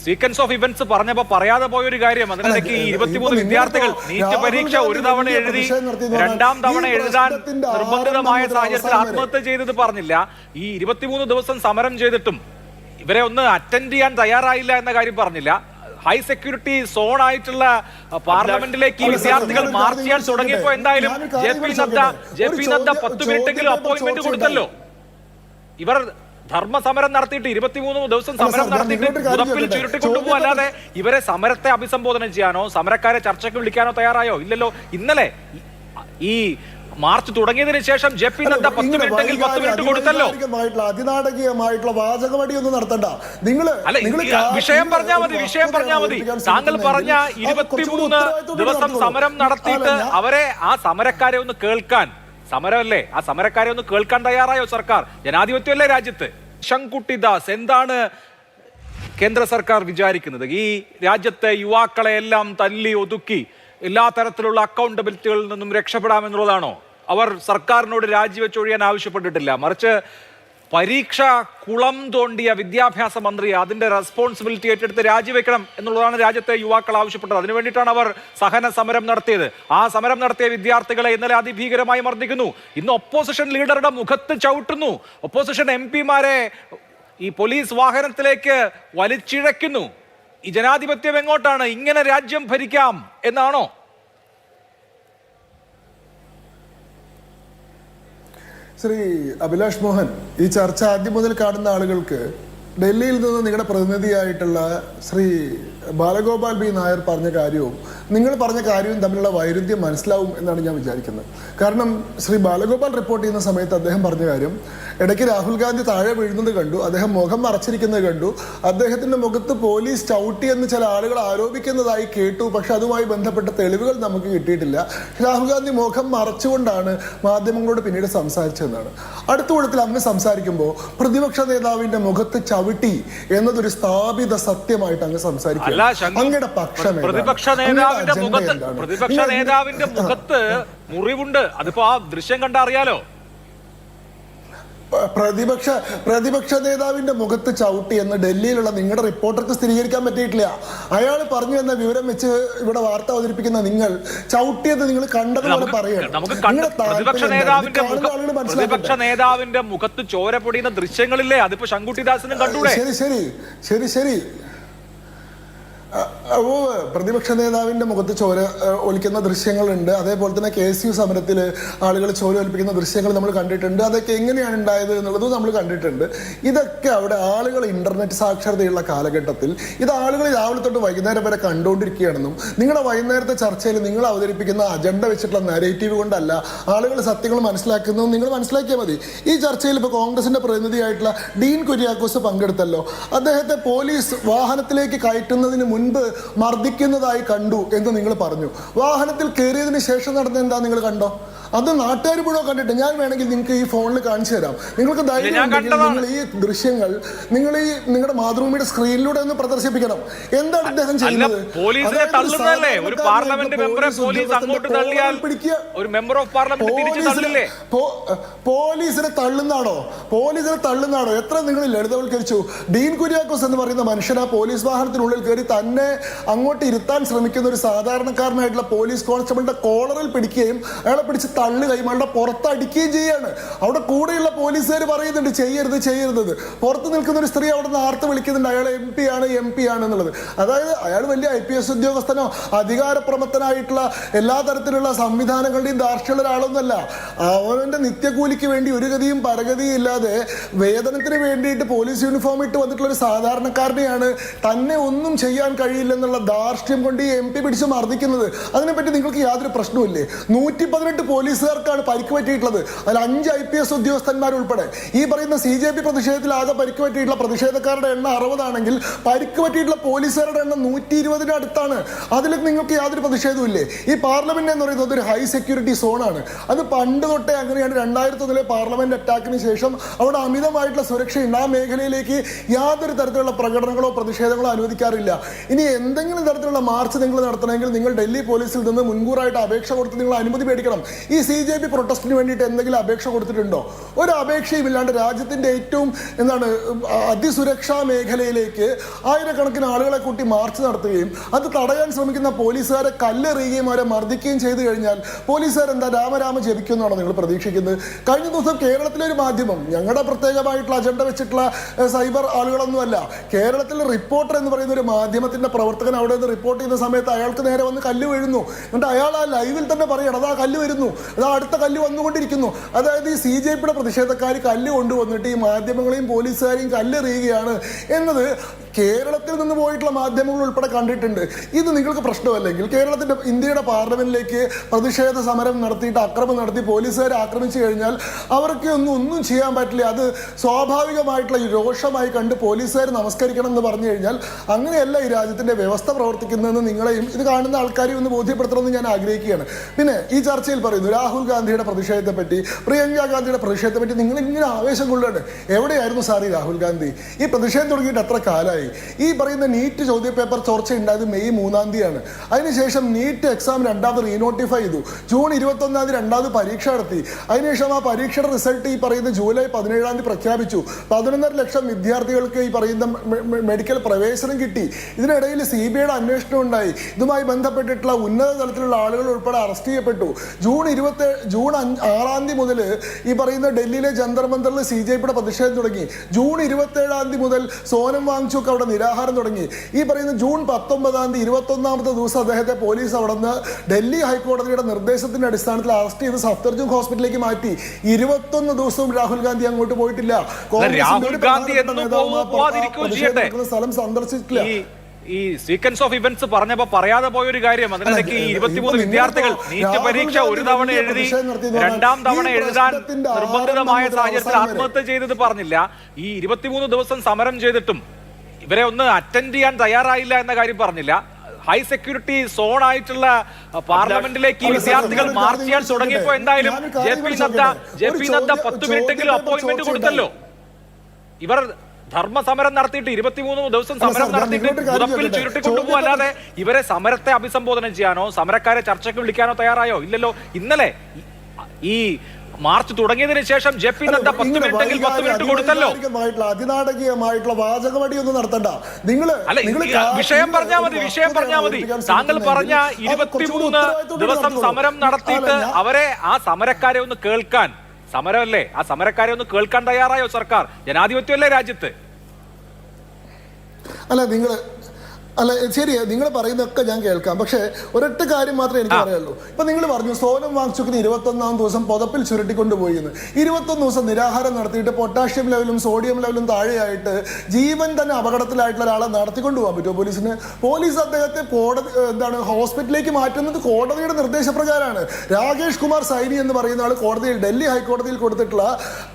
Sequence of events പറഞ്ഞപ്പോ പറയാതെ പോയൊരു കാര്യം, അതിനിടയ്ക്ക് 23 വിദ്യാർത്ഥികൾ നീറ്റ് പരീക്ഷ ഒരു തവണ എഴുതി രണ്ടാം തവണ എഴുതാൻ നിർബന്ധിതമായ സാഹചര്യത്തിൽ ആത്മഹത്യ ചെയ്തത് പറഞ്ഞില്ല. ഈ 23 ദിവസം സമരം ചെയ്തിട്ടും ഇവരെ ഒന്ന് അറ്റൻഡ് ചെയ്യാൻ തയ്യാറായില്ല എന്ന കാര്യം പറഞ്ഞില്ല. ഹൈ സെക്യൂരിറ്റി സോൺ ആയിട്ടുള്ള പാർലമെന്റിലേക്ക് ഈ വിദ്യാർത്ഥികൾ മാർച്ച് ചെയ്യാൻ തുടങ്ങിയപ്പോ എന്തായാലും ജെ പി നദ്ദ 10 മിനിറ്റെങ്കിലും അപ്പോയിന്റ്മെന്റ് കൊടുത്തല്ലോ. ഇവർ ധർമ്മസമരം നടത്തിയിട്ട് 23 ദിവസം സമരം നടത്തിയിട്ട് പുതപ്പിൽ ചുരുട്ടിക്കൊണ്ടുപോകല്ലാതെ ഇവരെ സമരത്തെ അഭിസംബോധന ചെയ്യാനോ സമരക്കാരെ ചർച്ചയ്ക്ക് വിളിക്കാനോ തയ്യാറായോ? ഇല്ലല്ലോ. ഇന്നലെ ഈ മാർച്ച് തുടങ്ങിയതിനു ശേഷം ജെ പി നദ്ദ 10 മിനിറ്റെങ്കിൽ 10 മിനിറ്റ് കൊടുത്തല്ലോ. അതിനാടകീയമായിട്ടുള്ള വാചകമടിയൊന്നും നടത്തണ്ട. വിഷയം പറഞ്ഞാൽ മതി. താങ്കൾ പറഞ്ഞ 23 ദിവസം സമരം നടത്തിയിട്ട് അവരെ, ആ സമരക്കാരെ ഒന്ന് കേൾക്കാൻ, സമരമല്ലേ, ആ സമരക്കാരെ ഒന്ന് കേൾക്കാൻ തയ്യാറായോ സർക്കാർ? ജനാധിപത്യമല്ലേ രാജ്യത്ത്? ശങ്കുട്ടി ദാസ്, എന്താണ് കേന്ദ്ര സർക്കാർ വിചാരിക്കുന്നത്? ഈ രാജ്യത്തെ യുവാക്കളെ എല്ലാം തല്ലി ഒതുക്കി എല്ലാ തരത്തിലുള്ള അക്കൗണ്ടബിലിറ്റികളിൽ നിന്നും രക്ഷപ്പെടാമെന്നുള്ളതാണോ? അവർ സർക്കാരിനോട് രാജിവെച്ചൊഴിയാൻ ആവശ്യപ്പെട്ടിട്ടില്ല, മറിച്ച് പരീക്ഷ കുളം തോണ്ടിയ വിദ്യാഭ്യാസ മന്ത്രി അതിന്റെ റെസ്പോൺസിബിലിറ്റി ഏറ്റെടുത്ത് രാജിവെക്കണം എന്നുള്ളതാണ് രാജ്യത്തെ യുവാക്കൾ ആവശ്യപ്പെട്ടത്. അതിനുവേണ്ടിയിട്ടാണ് അവർ സഹന സമരം നടത്തിയത്. ആ സമരം നടത്തിയ വിദ്യാർത്ഥികളെ ഇന്നലെ അതിഭീകരമായി മർദ്ദിക്കുന്നു. ഇന്ന് ഒപ്പോസിഷൻ ലീഡറുടെ മുഖത്ത് ചവിട്ടുന്നു. ഒപ്പോസിഷൻ MP-മാരെ ഈ പോലീസ് വാഹനത്തിലേക്ക് വലിച്ചിഴയ്ക്കുന്നു. ഈ ജനാധിപത്യം എങ്ങോട്ടാണ്? ഇങ്ങനെ രാജ്യം ഭരിക്കാം എന്നാണോ? ശ്രീ അഭിലാഷ് മോഹൻ, ഈ ചർച്ച ആദ്യം മുതൽ കാണുന്ന ആളുകൾക്ക് ഡൽഹിയിൽ നിന്ന് നിങ്ങളുടെ പ്രതിനിധിയായിട്ടുള്ള ശ്രീ ബാലഗോപാൽ ബി നായർ പറഞ്ഞ കാര്യവും നിങ്ങൾ പറഞ്ഞ കാര്യവും തമ്മിലുള്ള വൈരുദ്ധ്യം മനസ്സിലാവും എന്നാണ് ഞാൻ വിചാരിക്കുന്നത്. കാരണം ശ്രീ ബാലഗോപാൽ റിപ്പോർട്ട് ചെയ്യുന്ന സമയത്ത് അദ്ദേഹം പറഞ്ഞ കാര്യം, ഇടയ്ക്ക് രാഹുൽ ഗാന്ധി താഴെ വീഴുന്നത് കണ്ടു, അദ്ദേഹം മുഖം മറച്ചിരിക്കുന്നത് കണ്ടു, അദ്ദേഹത്തിന്റെ മുഖത്ത് പോലീസ് ചവിട്ടിയെന്ന് ചില ആളുകൾ ആരോപിക്കുന്നതായി കേട്ടു, പക്ഷെ അതുമായി ബന്ധപ്പെട്ട തെളിവുകൾ നമുക്ക് കിട്ടിയിട്ടില്ല. രാഹുൽ ഗാന്ധി മുഖം മറച്ചുകൊണ്ടാണ് മാധ്യമങ്ങളോട് പിന്നീട് സംസാരിച്ചതെന്നാണ്. അടുത്ത കൂട്ടത്തിൽ അങ്ങ് സംസാരിക്കുമ്പോൾ പ്രതിപക്ഷ നേതാവിന്റെ മുഖത്ത് ചവിട്ടി എന്നതൊരു സ്ഥാപിത സത്യമായിട്ട് അങ്ങ് സംസാരിക്കും. അങ്ങയുടെ പക്ഷം പ്രതിപക്ഷ നേതാവിന്റെ മുഖത്ത് മുറിവുണ്ട്, അതിപ്പോ ആ ദൃശ്യം കണ്ടാ അറിയാലോ. പ്രതിപക്ഷ നേതാവിന്റെ മുഖത്ത് ചവിട്ടി എന്ന് ഡൽഹിയിലുള്ള നിങ്ങളുടെ റിപ്പോർട്ടർക്ക് സ്ഥിരീകരിക്കാൻ പറ്റിയിട്ടില്ല. അയാൾ പറഞ്ഞു എന്ന വിവരം വെച്ച് ഇവിടെ വാർത്ത അവതരിപ്പിക്കുന്ന നിങ്ങൾ ചവിട്ടിയത് നിങ്ങൾ കണ്ടതുപോലെ പറയണം. പ്രതിപക്ഷ നേതാവിന്റെ മുഖത്ത് ചോര പൊടിയുന്ന ദൃശ്യങ്ങളില്ലേ, അതിപ്പോ ശങ്കുട്ടിദാസിനും കണ്ടൂടെ? ശരി പ്രതിപക്ഷ നേതാവിന്റെ മുഖത്ത് ചോര ഒലിക്കുന്ന ദൃശ്യങ്ങളുണ്ട്. അതേപോലെ തന്നെ KSU സമരത്തിൽ ആളുകൾ ചോര ഒലിപ്പിക്കുന്ന ദൃശ്യങ്ങൾ നമ്മൾ കണ്ടിട്ടുണ്ട്. അതൊക്കെ എങ്ങനെയാണ് ഉണ്ടായത് എന്നുള്ളത് നമ്മൾ കണ്ടിട്ടുണ്ട്. ഇതൊക്കെ അവിടെ ആളുകൾ ഇന്റർനെറ്റ് സാക്ഷരതയുള്ള കാലഘട്ടത്തിൽ ഇത് ആളുകൾ രാവിലെ തൊട്ട് വൈകുന്നേരം വരെ കണ്ടുകൊണ്ടിരിക്കുകയാണെന്നും നിങ്ങളുടെ വൈകുന്നേരത്തെ ചർച്ചയിൽ നിങ്ങൾ അവതരിപ്പിക്കുന്ന അജണ്ട വെച്ചിട്ടുള്ള നരേറ്റീവ് കൊണ്ടല്ല ആളുകൾ സത്യങ്ങൾ മനസ്സിലാക്കുന്നതും നിങ്ങൾ മനസ്സിലാക്കിയാൽ മതി. ഈ ചർച്ചയിൽ ഇപ്പോൾ കോൺഗ്രസിന്റെ പ്രതിനിധിയായിട്ടുള്ള ഡീൻ കുര്യാക്കോസ് പങ്കെടുത്തല്ലോ. അദ്ദേഹത്തെ പോലീസ് വാഹനത്തിലേക്ക് കയറ്റുന്നതിന് മുൻപ് മർദ്ദിക്കുന്നതായി കണ്ടു എന്ന് നിങ്ങൾ പറഞ്ഞു. വാഹനത്തിൽ കയറിയതിന് ശേഷം നടന്ന എന്താ നിങ്ങൾ കണ്ടോ? അത് നാട്ടുകാർ മുഴുവൻ കണ്ടിട്ട് ഞാൻ വേണമെങ്കിൽ നിങ്ങൾക്ക് ഈ ഫോണിൽ കാണിച്ചു തരാം. നിങ്ങൾക്ക് ധൈര്യം നിങ്ങൾ ഈ ദൃശ്യങ്ങൾ നിങ്ങളുടെ മാതൃഭൂമിയുടെ സ്ക്രീനിലൂടെ ഒന്ന് പ്രദർശിപ്പിക്കണം. എന്താണ് അദ്ദേഹം ചെയ്യുന്നത്? പോലീസിനെ തള്ളുന്നാണോ? എത്ര നിങ്ങൾ ലളിതവൽക്കരിച്ചു. ഡീൻ കുര്യാക്കോസ് എന്ന് പറയുന്ന മനുഷ്യൻ ആ പോലീസ് വാഹനത്തിനുള്ളിൽ കയറി തന്നെ അങ്ങോട്ട് ഇരുത്താൻ ശ്രമിക്കുന്ന ഒരു സാധാരണക്കാരനായിട്ടുള്ള പോലീസ് കോൺസ്റ്റബിളിന്റെ കോളറിൽ പിടിക്കുകയും അയാളെ പിടിച്ച് തള്ളു കൈമാളുടെ പുറത്തടിക്കുകയും ചെയ്യാണ്. അവിടെ കൂടെയുള്ള പോലീസുകാർ പറയുന്നുണ്ട് ചെയ്യരുത്. പുറത്ത് നിൽക്കുന്ന ഒരു സ്ത്രീ അവിടെ നിന്ന് ആർത്ത് വിളിക്കുന്നുണ്ട്, അയാൾ MP ആണ് എന്നുള്ളത്. അതായത് അയാൾ വലിയ IPS ഉദ്യോഗസ്ഥനോ അധികാരപ്രമത്തനായിട്ടുള്ള എല്ലാ തരത്തിലുള്ള സംവിധാനങ്ങളുടെയും ധാർഷ്ട്യമുള്ള ഒരാളൊന്നുമല്ല. അവന്റെ നിത്യകൂലിക്ക് വേണ്ടി ഒരു ഗതിയും പരഗതിയും ഇല്ലാതെ വേതനത്തിന് വേണ്ടിയിട്ട് പോലീസ് യൂണിഫോം ഇട്ട് വന്നിട്ടുള്ള ഒരു സാധാരണക്കാരനെയാണ് തന്നെ ഒന്നും ചെയ്യാൻ കഴിയില്ലെന്നുള്ള ധാർഷ്ട്യം കൊണ്ട് ഈ MP പിടിച്ച് മർദ്ദിക്കുന്നത്. അതിനെപ്പറ്റി നിങ്ങൾക്ക് യാതൊരു പ്രശ്നവുമില്ലേ? 118 പോലീസുകാർക്കാണ് പരിക്ക് പറ്റിയിട്ടുള്ളത്. അതിൽ 5 IPS ഉദ്യോഗസ്ഥന്മാർ ഉൾപ്പെടെ. ഈ പറയുന്ന CJP പ്രതിഷേധത്തിൽ ആകെ പരിക്ക് പറ്റിയിട്ടുള്ള പ്രതിഷേധക്കാരുടെ എണ്ണം 60 ആണെങ്കിൽ പരിക്ക് പറ്റിയിട്ടുള്ള പോലീസുകാരുടെ എണ്ണം 120 അടുത്താണ്. അതിൽ നിങ്ങൾക്ക് യാതൊരു പ്രതിഷേധവും ഇല്ലേ? ഈ പാർലമെന്റ് എന്ന് പറയുന്നത് ഒരു ഹൈ സെക്യൂരിറ്റി സോണാണ്. അത് പണ്ട് തൊട്ടേ അങ്ങനെയാണ്. 2001 പാർലമെന്റ് അറ്റാക്കിന് ശേഷം അവിടെ അമിതമായിട്ടുള്ള സുരക്ഷയുണ്ട്. ആ മേഖലയിലേക്ക് യാതൊരു തരത്തിലുള്ള പ്രകടനങ്ങളോ പ്രതിഷേധങ്ങളോ അനുവദിക്കാറില്ല. ഇനി എന്തെങ്കിലും തരത്തിലുള്ള മാർച്ച് നിങ്ങൾ നടത്തണമെങ്കിൽ നിങ്ങൾ ഡൽഹി പോലീസിൽ നിന്ന് മുൻകൂറായിട്ട് അപേക്ഷ കൊടുത്ത് നിങ്ങൾ അനുമതി മേടിക്കണം. ഈ ഈ CJP പ്രൊട്ടസ്റ്റിന് വേണ്ടിയിട്ട് എന്തെങ്കിലും അപേക്ഷ കൊടുത്തിട്ടുണ്ടോ? ഒരു അപേക്ഷയും ഇല്ലാണ്ട് രാജ്യത്തിന്റെ ഏറ്റവും അതിസുരക്ഷാ മേഖലയിലേക്ക് ആയിരക്കണക്കിന് ആളുകളെ കൂട്ടി മാർച്ച് നടത്തുകയും അത് തടയാൻ ശ്രമിക്കുന്ന പോലീസുകാരെ കല്ലെറിയുകയും അവരെ മർദ്ദിക്കുകയും ചെയ്തു കഴിഞ്ഞാൽ പോലീസുകാർ എന്താ രാമരാമ ജപിക്കുമെന്നാണോ നിങ്ങൾ പ്രതീക്ഷിക്കുന്നത്? കഴിഞ്ഞ ദിവസം കേരളത്തിലെ ഒരു മാധ്യമം, ഞങ്ങളുടെ പ്രത്യേകമായിട്ടുള്ള അജണ്ട വെച്ചിട്ടുള്ള സൈബർ ആളുകളൊന്നുമല്ല, കേരളത്തിലെ റിപ്പോർട്ടർ എന്ന് പറയുന്ന ഒരു മാധ്യമത്തിന്റെ പ്രവർത്തകൻ അവിടെ നിന്ന് റിപ്പോർട്ട് ചെയ്യുന്ന സമയത്ത് അയാൾക്ക് നേരെ വന്ന് കല്ല് വീഴുന്നു. എന്നിട്ട് അയാൾ ആ ലൈവിൽ തന്നെ പറയണം, അതാ കല്ല് വരുന്നു, അതാ അടുത്ത കല്ല് വന്നുകൊണ്ടിരിക്കുന്നു. അതായത് ഈ CJPയുടെ പ്രതിഷേധക്കാർ കല്ല് കൊണ്ടുവന്നിട്ട് ഈ മാധ്യമങ്ങളെയും പോലീസുകാരെയും കല്ലെറിയുകയാണ് എന്നത് കേരളത്തിൽ നിന്ന് പോയിട്ടുള്ള മാധ്യമങ്ങൾ ഉൾപ്പെടെ കണ്ടിട്ടുണ്ട്. ഇത് നിങ്ങൾക്ക് പ്രശ്നമല്ലെങ്കിൽ ഇന്ത്യയുടെ പാർലമെന്റിലേക്ക് പ്രതിഷേധ സമരം നടത്തിയിട്ട് അക്രമം നടത്തി പോലീസുകാരെ ആക്രമിച്ചു കഴിഞ്ഞാൽ അവർക്ക് ഒന്നും ചെയ്യാൻ പറ്റില്ല. അത് സ്വാഭാവികമായിട്ടുള്ള രോഷമായി കണ്ട് പോലീസുകാർ നമസ്കരിക്കണം എന്ന് പറഞ്ഞു കഴിഞ്ഞാൽ അങ്ങനെയല്ല ഈ രാജ്യത്തിന്റെ വ്യവസ്ഥ പ്രവർത്തിക്കുന്നതെന്ന് നിങ്ങളെയും ഇത് കാണുന്ന ആൾക്കാരെയും ഒന്ന് ബോധ്യപ്പെടുത്തണമെന്ന് ഞാൻ ആഗ്രഹിക്കുകയാണ്. പിന്നെ ഈ ചർച്ചയിൽ പറയുന്നു രാഹുൽ ഗാന്ധിയുടെ പ്രതിഷേധത്തെ പറ്റി, പ്രിയങ്ക ഗാന്ധിയുടെ പ്രതിഷേധത്തെ പറ്റി നിങ്ങൾ ഇങ്ങനെ ആവേശം കൊള്ളുകയാണ്. എവിടെയായിരുന്നു സാർ ഈ രാഹുൽ ഗാന്ധി? ഈ പ്രതിഷേധം തുടങ്ങിയിട്ട് എത്ര കാലമായി? ഈ പറയുന്ന നീറ്റ് ചോദ്യപേപ്പർ ചോർച്ച ഉണ്ടായത് മെയ് 3-ാം തീയതിയാണ്. അതിനുശേഷം നീറ്റ് എക്സാം രണ്ടാമത് റീനോട്ടിഫൈ ചെയ്തു. ജൂൺ 21-ാം തീയതി രണ്ടാമത് പരീക്ഷ നടത്തി. അതിനുശേഷം ആ പരീക്ഷയുടെ റിസൾട്ട് ഈ പറയുന്ന ജൂലൈ 17-ാം തീയതി പ്രഖ്യാപിച്ചു. 11.5 ലക്ഷം വിദ്യാർത്ഥികൾക്ക് ഈ പറയുന്ന മെഡിക്കൽ പ്രവേശനം കിട്ടി. ഇതിനിടയിൽ CBIയുടെ അന്വേഷണം ഉണ്ടായി. ഇതുമായി ബന്ധപ്പെട്ടിട്ടുള്ള ഉന്നത തലത്തിലുള്ള ആളുകൾ ഉൾപ്പെടെ അറസ്റ്റ് ചെയ്യപ്പെട്ടു. ജൂൺ 6-ാം തീയതി മുതൽ ഈ പറയുന്ന ഡൽഹിയിലെ ജന്തർ മന്ദറിൽ CJPയുടെ പ്രതിഷേധം തുടങ്ങി. ജൂൺ 27-ാം തീയതി മുതൽ സോനം വാങ്ചുക്ക് അവിടെ നിരാഹാരം തുടങ്ങി. ഈ പറയുന്ന ജൂൺ 19-ാം തീയതി 21-ാമത്തെ ദിവസം അദ്ദേഹത്തെ പോലീസ് അവിടെ നിന്ന് ഡൽഹി ഹൈക്കോടതിയുടെ നിർദ്ദേശത്തിന്റെ അടിസ്ഥാനത്തിൽ അറസ്റ്റ് ചെയ്ത് സഫ്ദർജംഗ് ഹോസ്പിറ്റലിലേക്ക് മാറ്റി. 21 ദിവസവും രാഹുൽ ഗാന്ധി അങ്ങോട്ട് പോയിട്ടില്ല. സ്ഥലം സന്ദർശിച്ചിട്ടില്ല. ഈ സീക്വൻസ് ഓഫ് ഇവന്റ്സ് പറഞ്ഞപ്പോ പറയാതെ പോയൊരു കാര്യം, അതിനിടയ്ക്ക് ഈ 23 വിദ്യാർത്ഥികൾ നീറ്റ് പരീക്ഷ ഒരു തവണ എഴുതി 2ാം തവണ എഴുതാൻ നിർബന്ധിതമായ സാഹചര്യത്തിൽ ആത്മഹത്യ ചെയ്തത് പറഞ്ഞില്ല. ഈ 23 ദിവസം സമരം ചെയ്തിട്ടും ഇവരെ ഒന്ന് അറ്റൻഡ് ചെയ്യാൻ തയ്യാറായില്ല എന്ന കാര്യം പറഞ്ഞില്ല. ഹൈ സെക്യൂരിറ്റി സോൺ ആയിട്ടുള്ള പാർലമെന്റിലേക്ക് ഈ വിദ്യാർത്ഥികൾ മാർച്ച് ചെയ്യാൻ തുടങ്ങിയപ്പോ എന്തായാലും JP നദ്ദ 10 മിനിറ്റെങ്കിലും അപ്പോയിന്റ്മെന്റ് കൊടുത്തല്ലോ. ഇവർ ധർമ്മസമരം നടത്തിയിട്ട് 23 ദിവസം സമരം നടത്തിയിട്ട് പുതപ്പിൽ ചുരുട്ടിക്കൊണ്ടുപോകല്ലാതെ ഇവരെ സമരത്തെ അഭിസംബോധന ചെയ്യാനോ സമരക്കാരെ ചർച്ചയ്ക്ക് വിളിക്കാനോ തയ്യാറായോ? ഇല്ലല്ലോ. ഇന്നലെ ഈ മാർച്ച് തുടങ്ങിയതിനു ശേഷം JP നദ്ദ 10 മിനിറ്റെങ്കിൽ 10 മിനിറ്റ് കൊടുത്തല്ലോ. അതിനാടകീയമായിട്ടുള്ള വാചകമടി ഒന്നും നടത്തണ്ട. വിഷയം പറഞ്ഞാൽ മതി. താങ്കൾ പറഞ്ഞ 23 ദിവസം സമരം നടത്തിയിട്ട് അവരെ ആ സമരക്കാരെ ഒന്ന് കേൾക്കാൻ, സമരമല്ലേ, ആ സമരക്കാരെ ഒന്ന് കേൾക്കാൻ തയ്യാറായോ സർക്കാർ? ജനാധിപത്യമല്ലേ രാജ്യത്ത്? അല്ല ശരിയാ, നിങ്ങൾ പറയുന്നതൊക്കെ ഞാൻ കേൾക്കാം. പക്ഷേ ഒരൊറ്റ കാര്യം മാത്രമേ എനിക്ക് പറയാനുള്ളൂ. ഇപ്പൊ നിങ്ങൾ പറഞ്ഞു സോനം വാങ്ചുക്കിന് 21-ാം ദിവസം പുതപ്പിൽ ചുരുട്ടിക്കൊണ്ടുപോയി എന്ന്. 21 ദിവസം നിരാഹാരം നടത്തിയിട്ട് പൊട്ടാഷ്യം ലെവലും സോഡിയം ലെവലും താഴെയായിട്ട് ജീവൻ തന്നെ അപകടത്തിലായിട്ടുള്ള ഒരാളെ നടത്തിക്കൊണ്ടുപോകാൻ പറ്റുമോ പോലീസിന്? പോലീസ് അദ്ദേഹത്തെ ഹോസ്പിറ്റലിലേക്ക് മാറ്റുന്നത് കോടതിയുടെ നിർദ്ദേശപ്രകാരമാണ്. രാകേഷ് കുമാർ സൈനി എന്ന് പറയുന്ന ആൾ ഡൽഹി ഹൈക്കോടതിയിൽ കൊടുത്തിട്ടുള്ള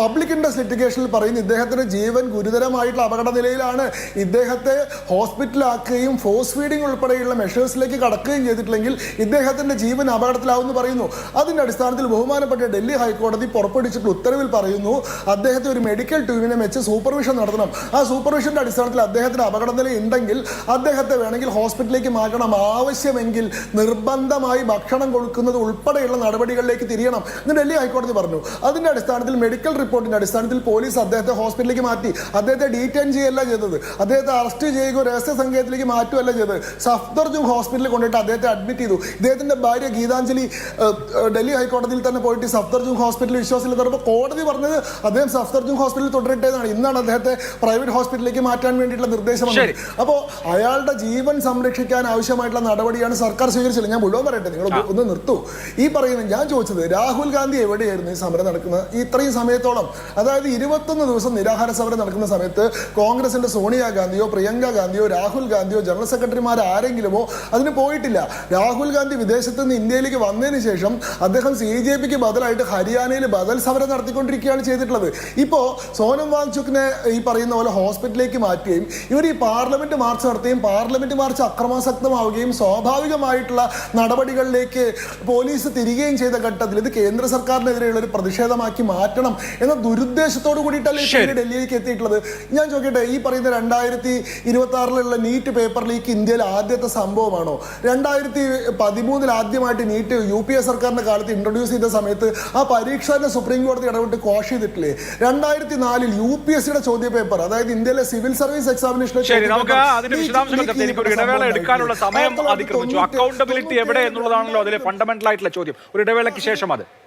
പബ്ലിക് ഇൻട്രസ്റ്റ് ലിറ്റിഗേഷനിൽ പറയുന്ന ഇദ്ദേഹത്തിന്റെ ജീവൻ ഗുരുതരമായിട്ടുള്ള അപകട നിലയിലാണ്. ഇദ്ദേഹത്തെ ഹോസ്പിറ്റലാക്കുകയും ഫോഴ്സ് ഫീഡിംഗ് ഉൾപ്പെടെയുള്ള മെഷേഴ്സിലേക്ക് കടക്കുകയും ചെയ്തിട്ടില്ലെങ്കിൽ ഇദ്ദേഹത്തിന്റെ ജീവൻ അപകടത്തിലാവുമെന്ന് പറയുന്നു. അതിന്റെ അടിസ്ഥാനത്തിൽ ബഹുമാനപ്പെട്ട ഡൽഹി ഹൈക്കോടതി പുറപ്പെടുവിച്ചിട്ടുള്ള ഉത്തരവിൽ പറയുന്നു അദ്ദേഹത്തെ ഒരു മെഡിക്കൽ ടീമിനെ വെച്ച് സൂപ്പർവിഷൻ നടത്തണം. ആ സൂപ്പർവിഷന്റെ അടിസ്ഥാനത്തിൽ അദ്ദേഹത്തിന് അപകടനില ഉണ്ടെങ്കിൽ അദ്ദേഹത്തെ വേണമെങ്കിൽ ഹോസ്പിറ്റലിലേക്ക് മാറ്റണം. ആവശ്യമെങ്കിൽ നിർബന്ധമായി ഭക്ഷണം കൊടുക്കുന്നത് ഉൾപ്പെടെയുള്ള നടപടികളിലേക്ക് തിരിയണം എന്ന് ഡൽഹി ഹൈക്കോടതി പറഞ്ഞു. അതിന്റെ അടിസ്ഥാനത്തിൽ മെഡിക്കൽ റിപ്പോർട്ടിന്റെ അടിസ്ഥാനത്തിൽ പോലീസ് അദ്ദേഹത്തെ ഹോസ്പിറ്റലിലേക്ക് മാറ്റി. അദ്ദേഹത്തെ ഡീറ്റെയിൻ ചെയ്യല്ല ചെയ്തത്, അദ്ദേഹത്തെ അറസ്റ്റ് ചെയ്യുകയോ രഹസ്യ സംഘത്തിലേക്ക് മാറ്റുമല്ല ചെയ്തത്. സഫ്ദർജംഗ് ഹോസ്പിറ്റലിൽ കൊണ്ടിട്ട് അദ്ദേഹത്തെ അഡ്മിറ്റ് ചെയ്തു. ഇദ്ദേഹത്തിന്റെ ഭാര്യ ഗീതാഞ്ജലി ഡൽഹി ഹൈക്കോടതിയിൽ തന്നെ പോയിട്ട് സഫ്ദർജംഗ് ഹോസ്പിറ്റലിൽ വിശ്വാസത്തിൽ തുടർന്ന് കോടതി പറഞ്ഞത് അദ്ദേഹം സഫ്ദർജംഗ് ഹോസ്പിറ്റലിൽ തുടരട്ടേതാണ്. ഇന്നാണ് അദ്ദേഹത്തെ പ്രൈവറ്റ് ഹോസ്പിറ്റലിലേക്ക് മാറ്റാൻ വേണ്ടിയിട്ടുള്ള നിർദ്ദേശം വന്നത്. അപ്പോൾ അയാളുടെ ജീവൻ സംരക്ഷിക്കാൻ ആവശ്യമായിട്ടുള്ള നടപടിയാണ് സർക്കാർ സ്വീകരിച്ചത്. ഞാൻ മുഴുവൻ പറയട്ടെ, നിങ്ങൾ ഒന്ന് നിർത്തൂ. ഈ പറയുന്നത് ഞാൻ ചോദിച്ചത് രാഹുൽ ഗാന്ധി എവിടെയായിരുന്നു ഈ സമരം നടക്കുന്നത് ഇത്രയും സമയത്തോളം? അതായത് 21 ദിവസം നിരാഹാര സമരം നടക്കുന്ന സമയത്ത് കോൺഗ്രസിന്റെ സോണിയാഗാന്ധിയോ പ്രിയങ്ക ഗാന്ധിയോ രാഹുൽ ഗാന്ധിയോ ജനറൽ സെക്രട്ടറിമാർ ആരെങ്കിലുമോ അതിന് പോയിട്ടില്ല. രാഹുൽ ഗാന്ധി വിദേശത്ത് നിന്ന് ഇന്ത്യയിലേക്ക് വന്നതിന് ശേഷം അദ്ദേഹം CJPക്ക് ബദലായിട്ട് ഹരിയാനയിൽ ബദൽ സമരം നടത്തിക്കൊണ്ടിരിക്കുകയാണ് ചെയ്തിട്ടുള്ളത്. ഇപ്പോൾ സോനം വാങ്ചുക്കിനെ ഈ പറയുന്ന പോലെ ഹോസ്പിറ്റലിലേക്ക് മാറ്റുകയും ഇവർ ഈ പാർലമെന്റ് മാർച്ച് നടത്തുകയും പാർലമെന്റ് മാർച്ച് അക്രമാസക്തമാവുകയും സ്വാഭാവികമായിട്ടുള്ള നടപടികളിലേക്ക് പോലീസ് തിരികെയും ചെയ്ത ഘട്ടത്തിൽ ഇത് കേന്ദ്ര സർക്കാരിനെതിരെയുള്ള ഒരു പ്രതിഷേധമാക്കി മാറ്റണം എന്ന ദുരുദ്ദേശത്തോടു കൂടിയിട്ടല്ലേ ഡൽഹിയിലേക്ക് എത്തിയിട്ടുള്ളത്. ഞാൻ ചോദിക്കട്ടെ, ഈ പറയുന്ന 2026 നീറ്റ് പേപ്പർ ലീക്ക് ഇന്ത്യയിൽ ആദ്യത്തെ സംഭവമാണോ? 2013 ആദ്യമായിട്ട് നീറ്റ് UPA സർക്കാരിന്റെ കാലത്ത് ഇൻട്രൊഡ്യൂസ് ചെയ്ത സമയത്ത് ആ പരീക്ഷ തന്നെ സുപ്രീം കോടതി ഇടപെട്ട് കോഷ് ചെയ്തിട്ടില്ലേ? 2004 UPSCയുടെ ചോദ്യ പേപ്പർ, അതായത് ഇന്ത്യയിലെ സിവിൽ സർവീസ് എക്സാമിനേഷൻ. ശരി, നമുക്ക് അതിന്റെ വിശദാംശങ്ങൾ എനിക്കൊരു ഇടവേള എടുക്കാനുള്ള സമയം അതിക്രമിച്ചു. അക്കൗണ്ടബിലിറ്റി എവിടെ എന്നുള്ളതാണല്ലോ അതിലെ ഫണ്ടമെന്റൽ ആയിട്ടുള്ള ചോദ്യം. ഒരു ഇടവേളയ്ക്ക് ശേഷം അത്